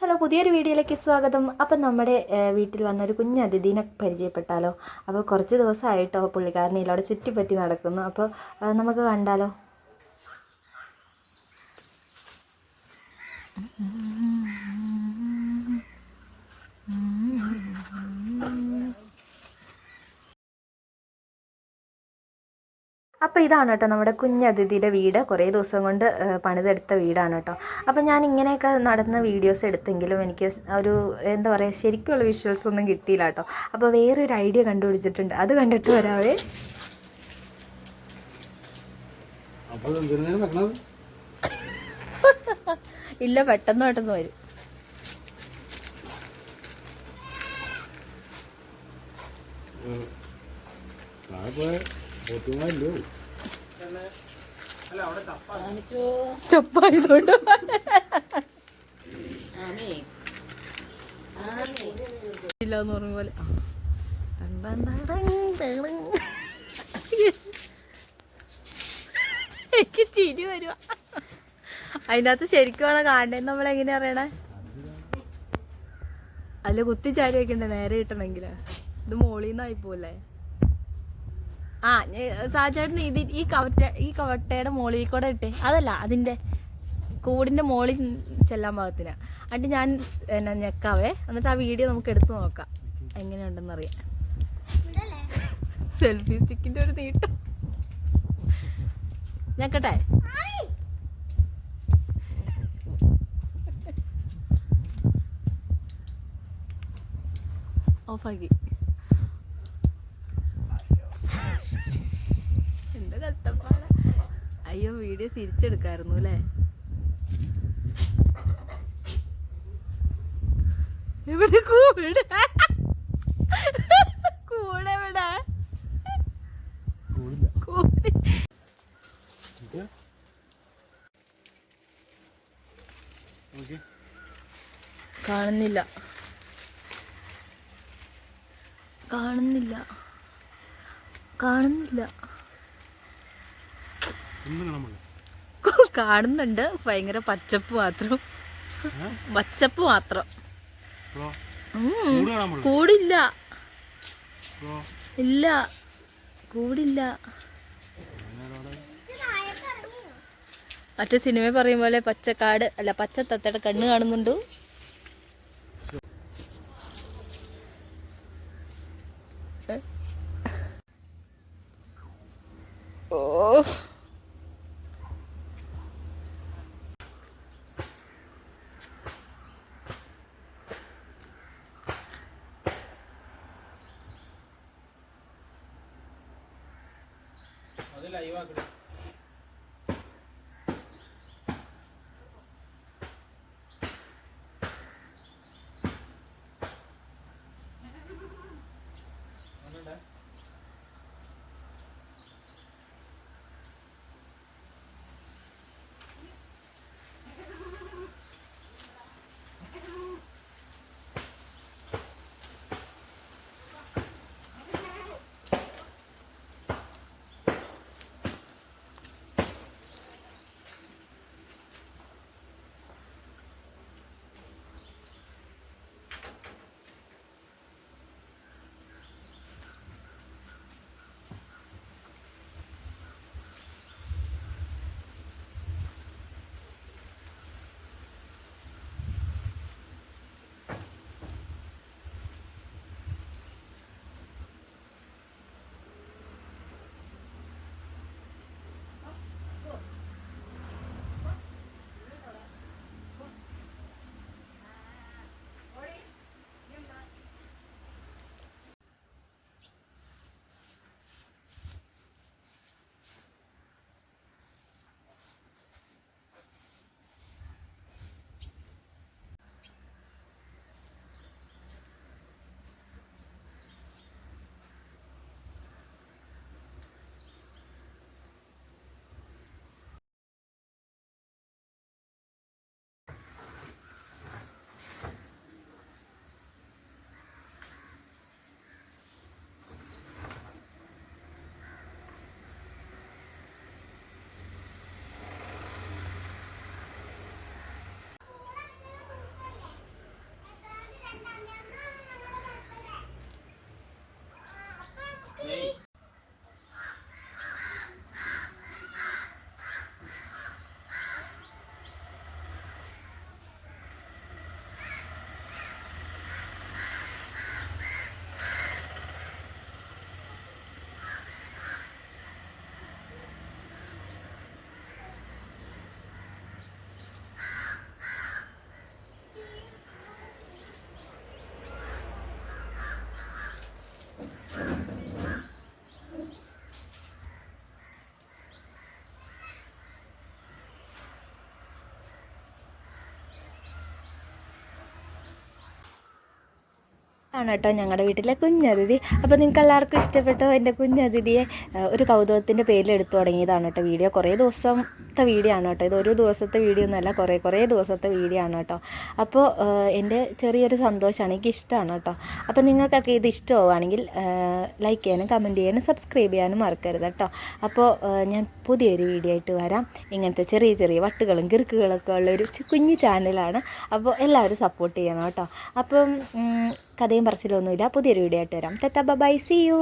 Hello, പുതിയൊരു വീഡിയോയിലേക്ക് സ്വാഗതം. അപ്പം നമ്മുടെ വീട്ടിൽ വന്നൊരു കുഞ്ഞ് അതിഥീനെ പരിചയപ്പെട്ടാലോ? അപ്പോൾ കുറച്ച് ദിവസമായിട്ടോ പുള്ളിക്കാരനെ ഇതിലൂടെ ചുറ്റിപ്പറ്റി നടക്കുന്നു. അപ്പോൾ നമുക്ക് കണ്ടാലോ? അപ്പോൾ ഇതാണ് കേട്ടോ നമ്മുടെ കുഞ്ഞതിഥിയുടെ വീട്. കുറേ ദിവസം കൊണ്ട് പണിതെടുത്ത വീടാണ് കേട്ടോ. അപ്പോൾ ഞാൻ ഇങ്ങനെയൊക്കെ നടന്ന വീഡിയോസ് എടുത്തെങ്കിലും എനിക്ക് ഒരു എന്താ പറയുക, ശരിക്കുള്ള വിഷ്വൽസ് ഒന്നും കിട്ടിയില്ല കേട്ടോ. അപ്പോൾ വേറൊരു ഐഡിയ കണ്ടുപിടിച്ചിട്ടുണ്ട്, അത് കണ്ടിട്ട് വരാവേ. ഇല്ല, പെട്ടെന്ന് പെട്ടെന്ന് വരും. ചപ്പായതുകൊണ്ട് ഇല്ലാന്ന് പറഞ്ഞ പോലെ എനിക്ക് ചിരി വരുക. അതിനകത്ത് ശരിക്കും വേണം കാണേന്ന്. നമ്മളെങ്ങനെയാ അറിയണേ? അല്ല, കുത്തിച്ചാരി വെക്കണ്ടേ നേരെ കിട്ടണമെങ്കിൽ. ഇത് മോളിന്നായി പോലെ. ആ സാജേട്ടന് ഇത് ഈ കവട്ടയുടെ മോളിൽ കൂടെ ഇട്ടേ. അതല്ല, അതിൻ്റെ കൂടിൻ്റെ മോളിൽ ചെല്ലാൻ പാകത്തിന്. എന്നിട്ട് ഞാൻ ഞെക്കാവേ. എന്നിട്ട് ആ വീഡിയോ നമുക്ക് എടുത്തു നോക്കാം എങ്ങനെയുണ്ടെന്നറിയാം. സെൽഫി സ്റ്റിക്കിൻ്റെ ഒരു നീട്ടം. ഞെക്കട്ടെ? ഓഫാക്കി. എന്താ കഷ്ടപ്പാടാ. അയ്യോ, വീഡിയോ തിരിച്ചെടുക്കായിരുന്നു അല്ലേ? ഇവിടെ കൂടെ കൂടെ ഇവിടെ കാണുന്നില്ല, കാണുന്നില്ല, കാണുന്നില്ല. കാണുന്നുണ്ട്, ഭയങ്കര പച്ചപ്പ് മാത്രം. പച്ചപ്പ് മാത്രം. കൂടില്ല, ഇല്ല, കൂടില്ല. മറ്റേ സിനിമ പറയും പോലെ പച്ചക്കാട് അല്ല, പച്ച തത്തയുടെ കണ്ണ് കാണുന്നുണ്ടോ? ഓ, ആണ് കേട്ടോ ഞങ്ങളുടെ വീട്ടിലെ കുഞ്ഞതിഥി. അപ്പോൾ നിങ്ങൾക്ക് എല്ലാവർക്കും ഇഷ്ടപ്പെട്ടോ എൻ്റെ കുഞ്ഞതിഥിയെ? ഒരു കൗതുകത്തിൻ്റെ പേരിൽ എടുത്തു തുടങ്ങിയതാണ് കേട്ടോ വീഡിയോ. കുറേ ദിവസത്തെ വീഡിയോ ആണ് കേട്ടോ ഇത്. ഒരു ദിവസത്തെ വീഡിയോ ഒന്നുമല്ല, കുറേ ദിവസത്തെ വീഡിയോ ആണ് കേട്ടോ. അപ്പോൾ എൻ്റെ ചെറിയൊരു സന്തോഷമാണ്, എനിക്ക് ഇഷ്ടമാണ് കേട്ടോ. അപ്പോൾ നിങ്ങൾക്കൊക്കെ ഇത് ഇഷ്ടമാവുകയാണെങ്കിൽ ലൈക്ക് ചെയ്യാനും കമൻറ്റ് ചെയ്യാനും സബ്സ്ക്രൈബ് ചെയ്യാനും മറക്കരുത് കേട്ടോ. അപ്പോൾ ഞാൻ പുതിയൊരു വീഡിയോ ആയിട്ട് വരാം. ഇങ്ങനത്തെ ചെറിയ വട്ടുകളും കിറുക്കുകളൊക്കെ ഉള്ളൊരു കുഞ്ഞു ചാനലാണ്. അപ്പോൾ എല്ലാവരും സപ്പോർട്ട് ചെയ്യണം കേട്ടോ. അപ്പം കഥയും പറച്ചിലൊന്നുമില്ല, പുതിയൊരു വീഡിയോ ആയിട്ട് വരാം. Bye, see U.